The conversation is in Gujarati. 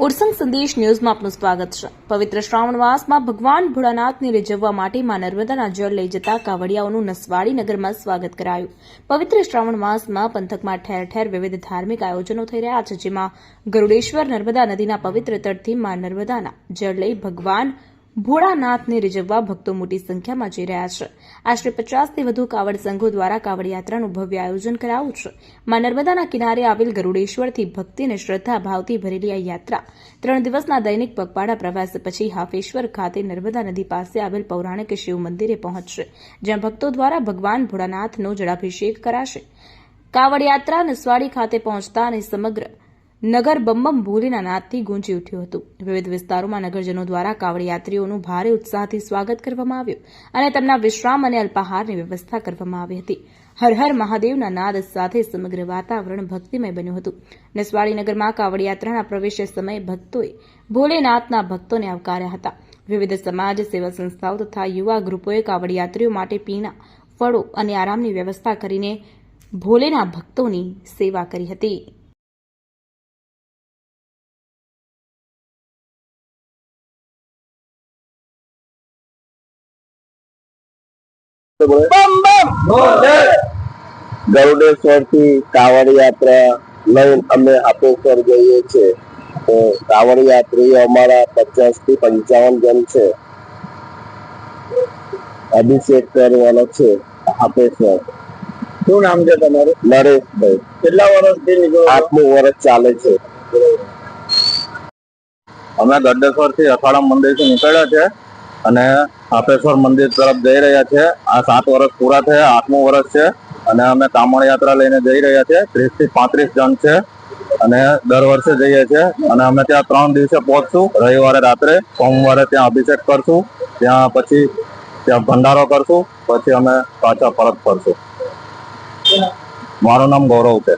ઉત્સંગ સંદેશ ન્યૂઝમાં આપનું સ્વાગત છે। પવિત્ર શ્રાવણ માસમાં ભગવાન ભોળાનાથને રીઝવવા માટે માં નર્મદાના જળ લઈ જતા કાવડિયાઓનું નસવાડી નગરમાં સ્વાગત કરાયું। પવિત્ર શ્રાવણ માસમાં પંથકમાં ઠેર ઠેર વિવિધ ધાર્મિક આયોજનો થઈ રહ્યા છે, જેમાં ગરુડેશ્વર નર્મદા નદીના પવિત્ર તટથી માં નર્મદાના જળ લઈ ભગવાન ભોળાનાથને રીઝવવા ભક્તો મોટી સંખ્યામાં જઈ રહ્યા છે। આશરે 50થી વધુ કાવડ સંઘો દ્વારા કાવડ યાત્રાનું ભવ્ય આયોજન કરાયું છે। માં નર્મદાના કિનારે આવેલ ગરુડેશ્વરથી ભક્તિ અને શ્રદ્ધા ભાવથી ભરેલી આ યાત્રા 3 દિવસના દૈનિક પગપાળા પ્રવાસ પછી હાફેશ્વર ખાતે નર્મદા નદી પાસે આવેલ પૌરાણિક શિવ મંદિરે પહોંચશે, જ્યાં ભક્તો દ્વારા ભગવાન ભોળાનાથનો જળાભિષેક કરાશે। કાવડ યાત્રા નસવાડી ખાતે પહોંચતા અને સમગ્ર નગર બમ બમ ભોલેના નાદથી ગુંજી ઉઠ્યું હતું। વિવિધ વિસ્તારોમાં નગરજનો દ્વારા કાવડ યાત્રીઓનું ભારે ઉત્સાહથી સ્વાગત કરવામાં આવ્યું અને તેમના વિશ્રામ અને અલ્પાહારની વ્યવસ્થા કરવામાં આવી હતી। હર હર મહાદેવના નાદ સાથે સમગ્ર વાતાવરણ ભક્તિમય બન્યું હતું। નસવાડી નગરમાં કાવડ યાત્રાના પ્રવેશ સમયે ભક્તોએ ભોલેનાથના ભક્તોને આવકાર્યા હતા। વિવિધ સમાજ સેવા સંસ્થાઓ તથા યુવા ગ્રુપોએ કાવડ યાત્રીઓ માટે પીણા, ફળો અને આરામની વ્યવસ્થા કરીને ભોલેના ભક્તોની સેવા કરી હતી। ગરુડેશ્વર થી કાવડ યાત્રા લઈને અમે હાપેશ્વર જઈએ છીએ। તો કાવડ યાત્રીઓ અમારા 50 થી 55 જણ છે। અભિષેક કરવાનો છે હાપેશ્વર। શું નામ છે તમારું? નરેશભાઈ। કેટલા વર્ષથી નીકળો? 8મું વર્ષ ચાલે છે। અમે ગરુડેશ્વર થી અખાડા મંદિર થી નીકળ્યા છે અને હાપેશ્વર મંદિર તરફ જઈ રહ્યા છે। આ 7 વર્ષ પૂરા થયા, 8મું વર્ષ છે અને અમે કામણ યાત્રા લઈને જઈ રહ્યા છે। 30 થી 35 જણ છે અને દર વર્ષે જઈએ છીએ અને અમે ત્યાં 3 દિવસે પહોંચશું। રવિવારે રાત્રે, સોમવારે ત્યાં અભિષેક કરશું, ત્યાં પછી ત્યાં ભંડારો કરશું, પછી અમે પાછા પરત ફરશું। મારું નામ ગૌરવ છે।